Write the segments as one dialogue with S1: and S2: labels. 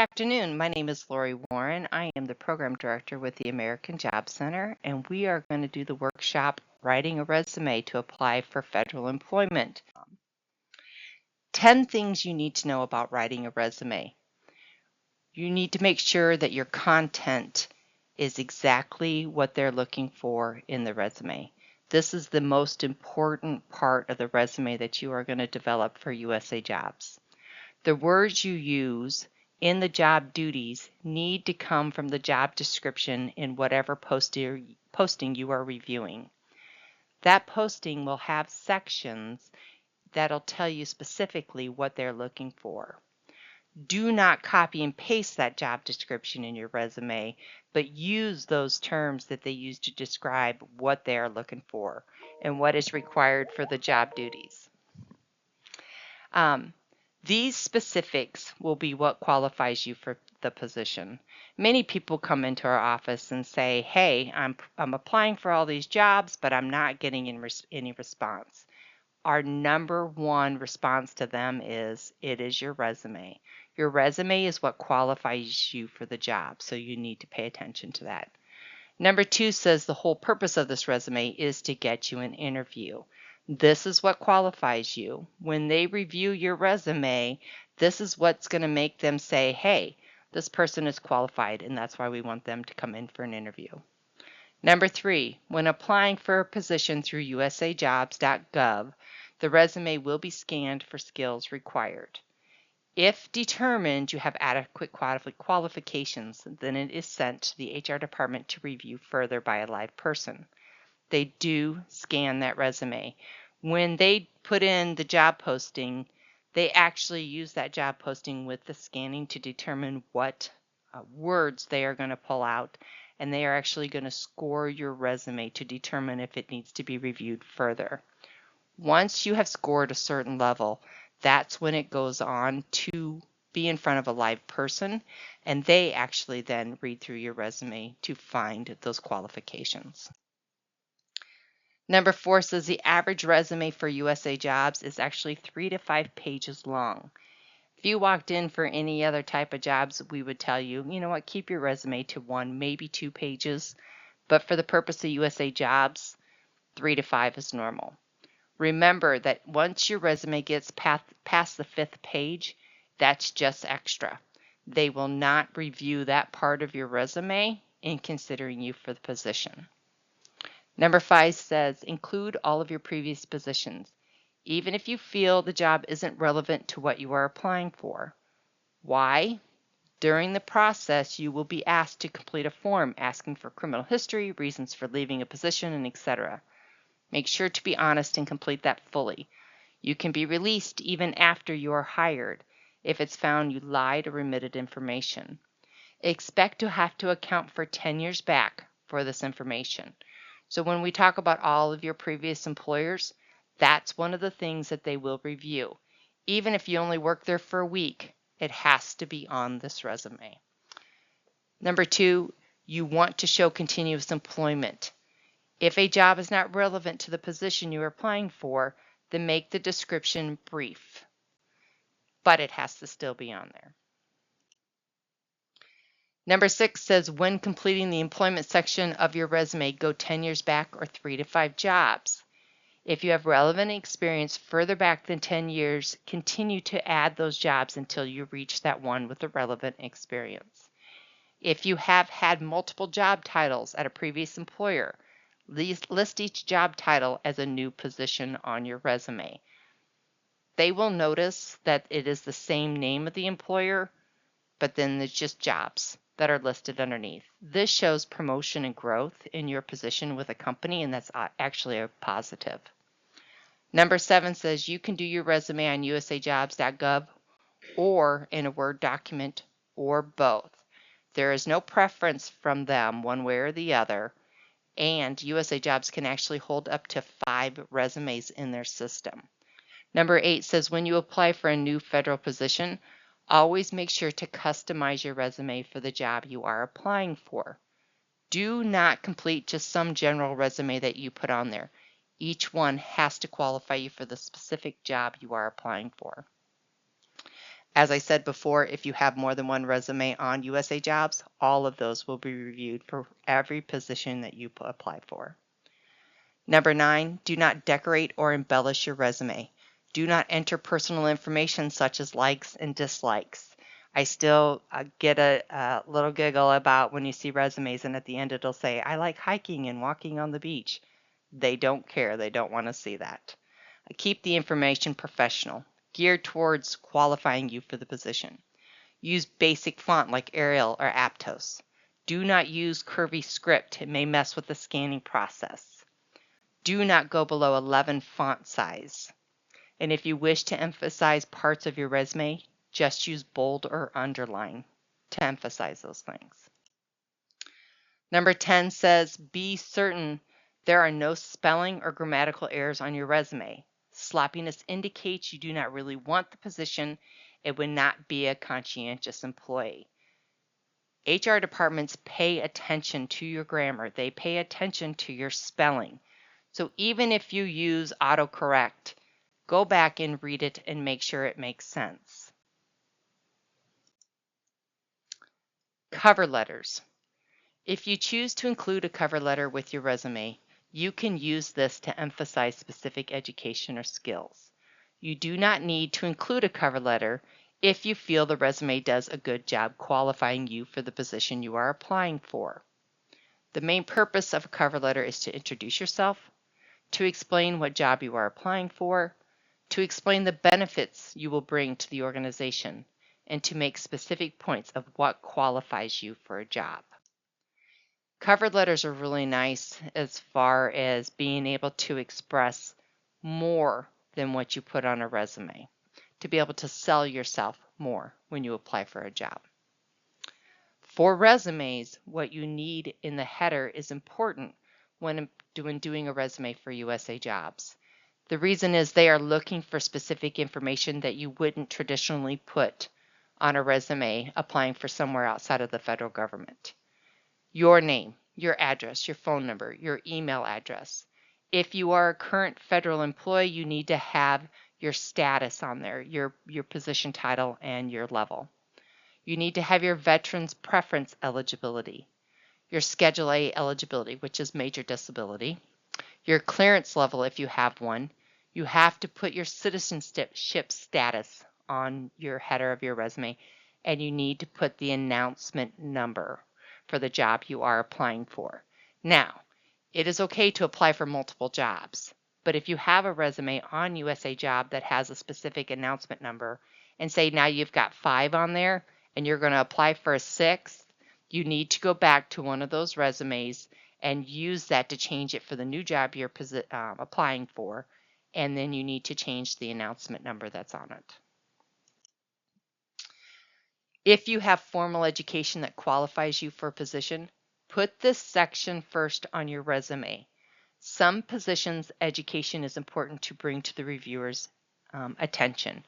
S1: afternoon. My name is Lori Warren. I am the Program Director with the American Job Center, and we are going to do the workshop Writing a Resume to Apply for Federal Employment. 10 things you need to know about writing a resume. You need to make sure that your content is exactly what they're looking for in the resume. This is the most important part of the resume that you are going to develop for USA Jobs. The words you use in the job duties need to come from the job description in whatever posting you are reviewing. That posting will have sections that'll tell you specifically what they're looking for. Do not copy and paste that job description in your resume, but use those terms that they use to describe what they are looking for and what is required for the job duties. These specifics will be what qualifies you for the position. Many people come into our office and say, hey, I'm applying for all these jobs, but I'm not getting any response. Our number one response to them is, it is your resume. Your resume is what qualifies you for the job, so you need to pay attention to that. Number 2 says the whole purpose of this resume is to get you an interview. This is what qualifies you. When they review your resume, this is what's going to make them say, hey, this person is qualified, and that's why we want them to come in for an interview. Number 3, when applying for a position through USAJobs.gov, the resume will be scanned for skills required. If determined you have adequate qualifications, then it is sent to the HR department to review further by a live person. They do scan that resume. When they put in the job posting, they actually use that job posting with the scanning to determine what words they are going to pull out, and they are actually going to score your resume to determine if it needs to be reviewed further. Once you have scored a certain level, that's when it goes on to be in front of a live person, and they actually then read through your resume to find those qualifications. Number 4 says the average resume for USA Jobs is actually 3 to 5 pages long. If you walked in for any other type of jobs, we would tell you, you know what, keep your resume to 1, maybe 2 pages. But for the purpose of USA Jobs, 3 to 5 is normal. Remember that once your resume gets past the 5th page, that's just extra. They will not review that part of your resume in considering you for the position. Number 5 says include all of your previous positions, even if you feel the job isn't relevant to what you are applying for. Why? During the process, you will be asked to complete a form asking for criminal history, reasons for leaving a position, and etc. Make sure to be honest and complete that fully. You can be released even after you are hired if it's found you lied or omitted information. Expect to have to account for 10 years back for this information. So when we talk about all of your previous employers, that's one of the things that they will review. Even if you only work there for a week, it has to be on this resume. Number 2, you want to show continuous employment. If a job is not relevant to the position you are applying for, then make the description brief, but it has to still be on there. Number 6 says when completing the employment section of your resume, go 10 years back or 3 to 5 jobs. If you have relevant experience further back than 10 years, continue to add those jobs until you reach that one with the relevant experience. If you have had multiple job titles at a previous employer, list each job title as a new position on your resume. They will notice that it is the same name of the employer, but then there's just jobs that are listed underneath. This shows promotion and growth in your position with a company, and that's actually a positive. Number 7 says you can do your resume on USAJobs.gov or in a Word document or both. There is no preference from them one way or the other, and USA Jobs can actually hold up to 5 resumes in their system. Number 8 says when you apply for a new federal position, always make sure to customize your resume for the job you are applying for. Do not complete just some general resume that you put on there. Each one has to qualify you for the specific job you are applying for. As I said before, if you have more than one resume on USA Jobs, all of those will be reviewed for every position that you apply for. Number 9, do not decorate or embellish your resume. Do not enter personal information such as likes and dislikes. I still get a little giggle about when you see resumes and at the end it'll say, I like hiking and walking on the beach. They don't care. They don't want to see that. Keep the information professional, geared towards qualifying you for the position. Use basic font like Arial or Aptos. Do not use curvy script. It may mess with the scanning process. Do not go below 11 font size. And if you wish to emphasize parts of your resume, just use bold or underline to emphasize those things. Number 10 says, be certain there are no spelling or grammatical errors on your resume. Sloppiness indicates you do not really want the position. It would not be a conscientious employee. HR departments pay attention to your grammar. They pay attention to your spelling. So even if you use autocorrect, go back and read it and make sure it makes sense. Cover letters. If you choose to include a cover letter with your resume, you can use this to emphasize specific education or skills. You do not need to include a cover letter if you feel the resume does a good job qualifying you for the position you are applying for. The main purpose of a cover letter is to introduce yourself, to explain what job you are applying for, to explain the benefits you will bring to the organization, and to make specific points of what qualifies you for a job. Cover letters are really nice as far as being able to express more than what you put on a resume, to be able to sell yourself more when you apply for a job. For resumes, what you need in the header is important when doing a resume for USA Jobs. The reason is they are looking for specific information that you wouldn't traditionally put on a resume applying for somewhere outside of the federal government. Your name, your address, your phone number, your email address. If you are a current federal employee, you need to have your status on there, your position title and your level. You need to have your veterans preference eligibility, your Schedule A eligibility, which is major disability, your clearance level if you have one. You have to put your citizenship status on your header of your resume, and you need to put the announcement number for the job you are applying for. Now, it is okay to apply for multiple jobs, but if you have a resume on USA Job that has a specific announcement number and say now you've got 5 on there and you're going to apply for a 6th, you need to go back to one of those resumes and use that to change it for the new job you're applying for, and then you need to change the announcement number that's on it. If you have formal education that qualifies you for a position, put this section first on your resume. Some positions, education is important to bring to the reviewer's attention.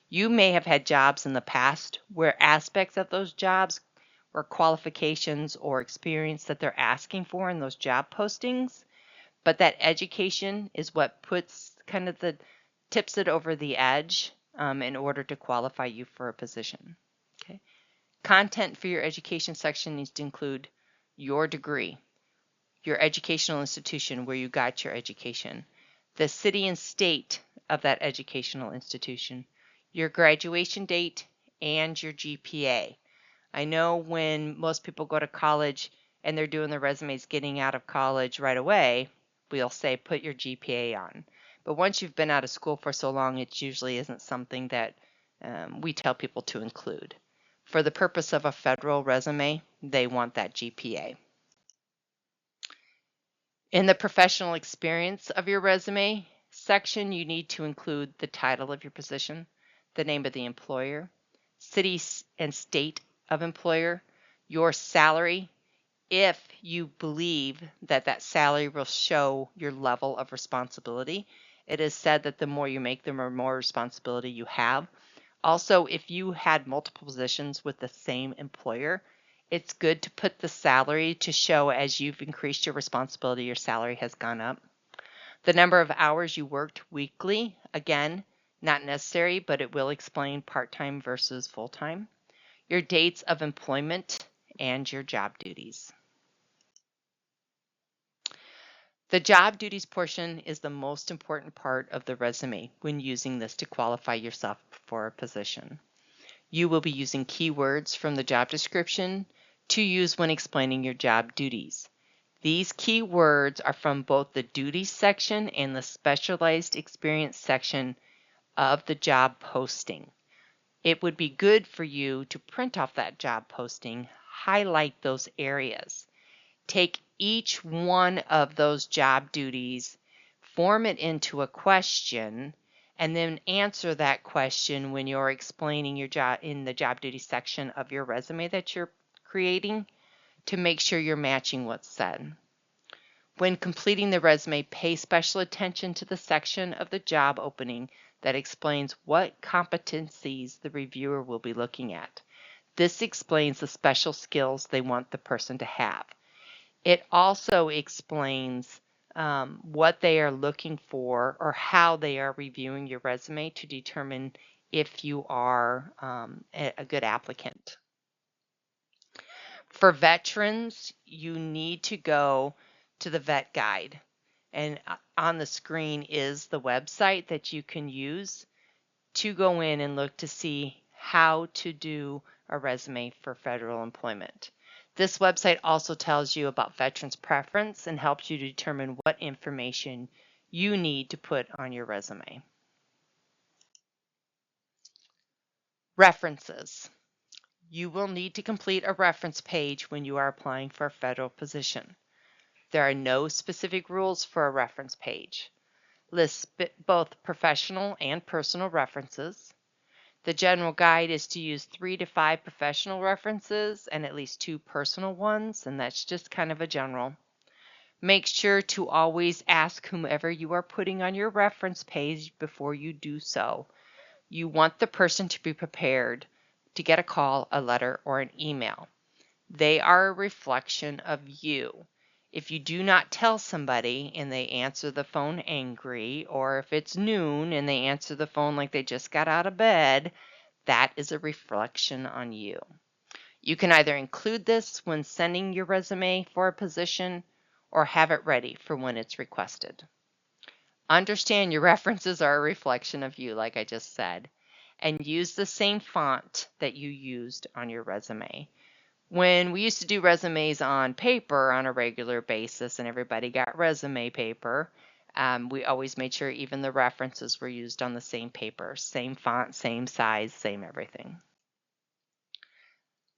S1: You may have had jobs in the past where aspects of those jobs or qualifications or experience that they're asking for in those job postings, but that education is what puts kind of tips it over the edge in order to qualify you for a position. Okay. Content for your education section needs to include your degree, your educational institution where you got your education, the city and state of that educational institution, your graduation date, and your GPA. I know when most people go to college and they're doing their resumes getting out of college right away, we'll say put your GPA on. But once you've been out of school for so long, it usually isn't something that we tell people to include. For the purpose of a federal resume, they want that GPA. In the professional experience of your resume section, you need to include the title of your position, the name of the employer, city and state of employer, your salary, if you believe that that salary will show your level of responsibility. It is said that the more you make, the more responsibility you have. Also, if you had multiple positions with the same employer, it's good to put the salary to show as you've increased your responsibility, your salary has gone up. The number of hours you worked weekly, again, Not necessary, but it will explain part-time versus full-time. Your dates of employment and your job duties. The job duties portion is the most important part of the resume when using this to qualify yourself for a position. You will be using keywords from the job description to use when explaining your job duties. These keywords are from both the duties section and the specialized experience section of the job posting. It would be good for you to print off that job posting, highlight those areas. Take each one of those job duties, form it into a question, and then answer that question when you're explaining your job in the job duty section of your resume that you're creating to make sure you're matching what's said. When completing the resume, pay special attention to the section of the job opening that explains what competencies the reviewer will be looking at. This explains the special skills they want the person to have. It also explains what they are looking for or how they are reviewing your resume to determine if you are a good applicant. For veterans, you need to go to the vet guide. And on the screen is the website that you can use to go in and look to see how to do a resume for federal employment. This website also tells you about veterans' preference and helps you determine what information you need to put on your resume. References. You will need to complete a reference page when you are applying for a federal position. There are no specific rules for a reference page. Lists both professional and personal references. The general guide is to use 3 to 5 professional references and at least 2 personal ones, and that's just kind of a general. Make sure to always ask whomever you are putting on your reference page before you do so. You want the person to be prepared to get a call, a letter, or an email. They are a reflection of you. If you do not tell somebody and they answer the phone angry, or if it's noon and they answer the phone like they just got out of bed, that is a reflection on you. You can either include this when sending your resume for a position or have it ready for when it's requested. Understand your references are a reflection of you, like I just said, and use the same font that you used on your resume. When we used to do resumes on paper on a regular basis and everybody got resume paper, we always made sure even the references were used on the same paper, same font, same size, same everything.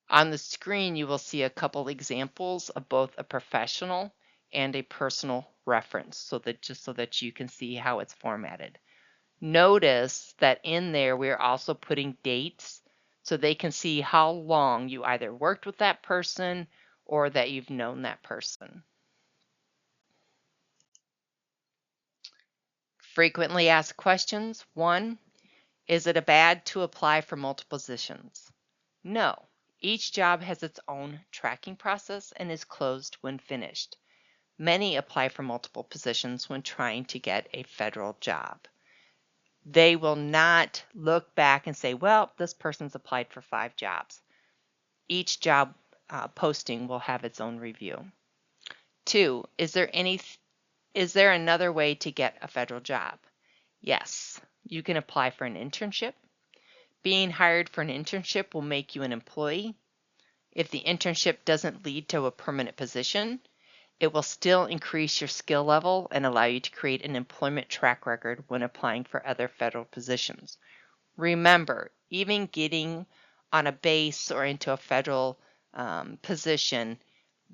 S1: On the screen, you will see a couple examples of both a professional and a personal reference, so that you can see how it's formatted. Notice that in there we're also putting dates so they can see how long you either worked with that person or that you've known that person. Frequently asked questions. 1, is it bad to apply for multiple positions? No. Each job has its own tracking process and is closed when finished. Many apply for multiple positions when trying to get a federal job. They will not look back and say, well, this person's applied for 5 jobs. Each job posting will have its own review. 2, is there another way to get a federal job? Yes, you can apply for an internship. Being hired for an internship will make you an employee. If the internship doesn't lead to a permanent position, it will still increase your skill level and allow you to create an employment track record when applying for other federal positions. Remember, even getting on a base or into a federal position,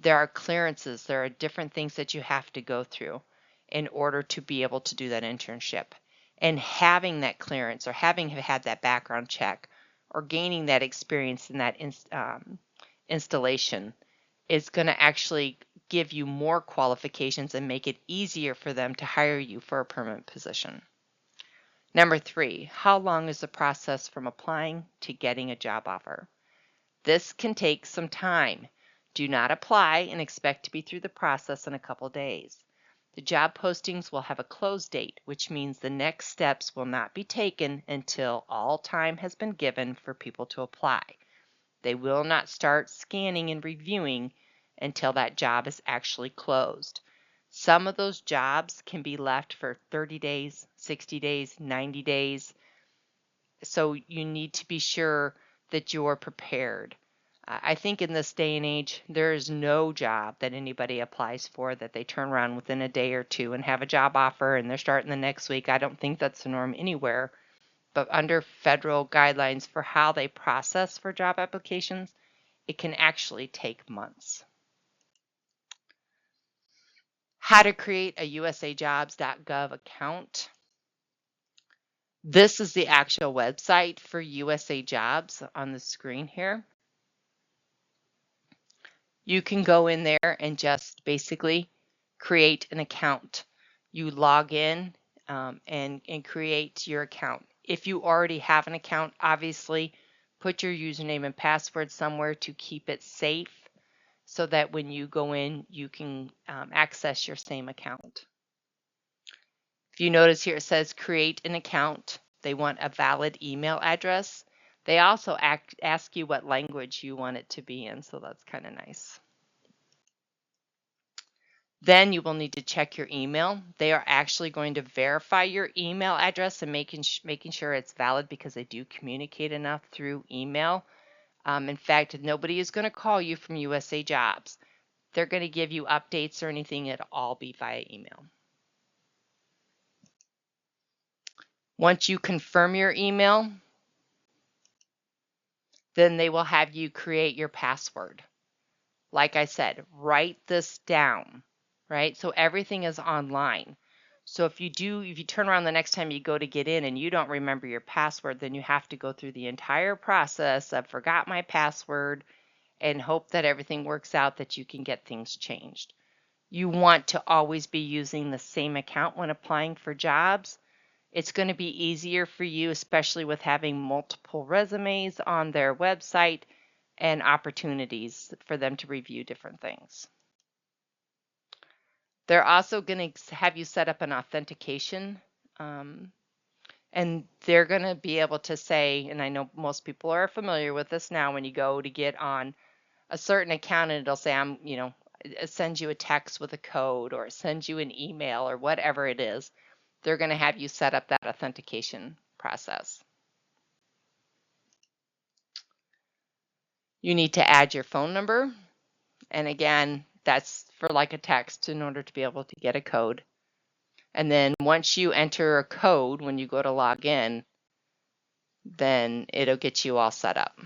S1: there are clearances, there are different things that you have to go through in order to be able to do that internship. And having that clearance or having had that background check or gaining that experience in that installation is going to actually give you more qualifications and make it easier for them to hire you for a permanent position. Number 3, how long is the process from applying to getting a job offer? This can take some time. Do not apply and expect to be through the process in a couple days. The job postings will have a close date, which means the next steps will not be taken until all time has been given for people to apply. They will not start scanning and reviewing until that job is actually closed. Some of those jobs can be left for 30 days, 60 days, 90 days. So you need to be sure that you're prepared. I think in this day and age, there is no job that anybody applies for that they turn around within a day or two and have a job offer and they're starting the next week. I don't think that's the norm anywhere. But under federal guidelines for how they process for job applications, it can actually take months. How to create a USAJobs.gov account. This is the actual website for USA Jobs on the screen here. You can go in there and just basically create an account. You log in and create your account. If you already have an account, obviously put your username and password somewhere to keep it safe so that when you go in, you can access your same account. If you notice here, it says create an account. They want a valid email address. They also ask you what language you want it to be in, so that's kind of nice. Then you will need to check your email. They are actually going to verify your email address and making sure it's valid because they do communicate enough through email. In fact, nobody is going to call you from USA Jobs. They're going to give you updates or anything. It'll all be via email. Once you confirm your email, then they will have you create your password. Like I said, write this down, right? So everything is online. So if you turn around the next time you go to get in and you don't remember your password, then you have to go through the entire process of forgot my password and hope that everything works out that you can get things changed. You want to always be using the same account when applying for jobs. It's going to be easier for you, especially with having multiple resumes on their website and opportunities for them to review different things. They're also going to have you set up an authentication, and they're going to be able to say, and I know most people are familiar with this now, when you go to get on a certain account and it'll say, it sends you a text with a code or it sends you an email or whatever it is. They're going to have you set up that authentication process. You need to add your phone number. And again, that's for like a text in order to be able to get a code. And then once you enter a code, when you go to log in, then it'll get you all set up.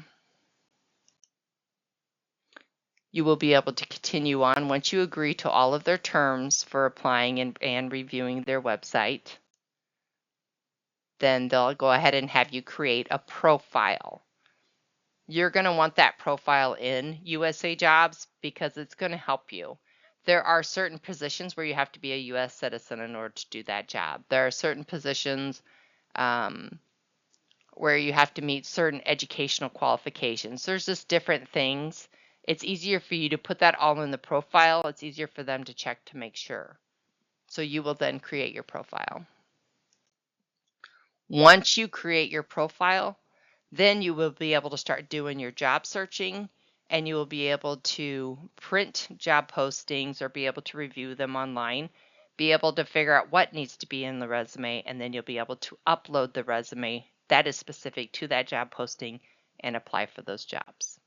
S1: You will be able to continue on once you agree to all of their terms for applying and reviewing their website. Then they'll go ahead and have you create a profile. You're going to want that profile in USA Jobs because it's going to help you. There are certain positions where you have to be a U.S. citizen in order to do that job. There are certain positions where you have to meet certain educational qualifications. There's just different things. It's easier for you to put that all in the profile. It's easier for them to check to make sure. So you will then create your profile. Once you create your profile, then you will be able to start doing your job searching, and you will be able to print job postings or be able to review them online, be able to figure out what needs to be in the resume, and then you'll be able to upload the resume that is specific to that job posting and apply for those jobs.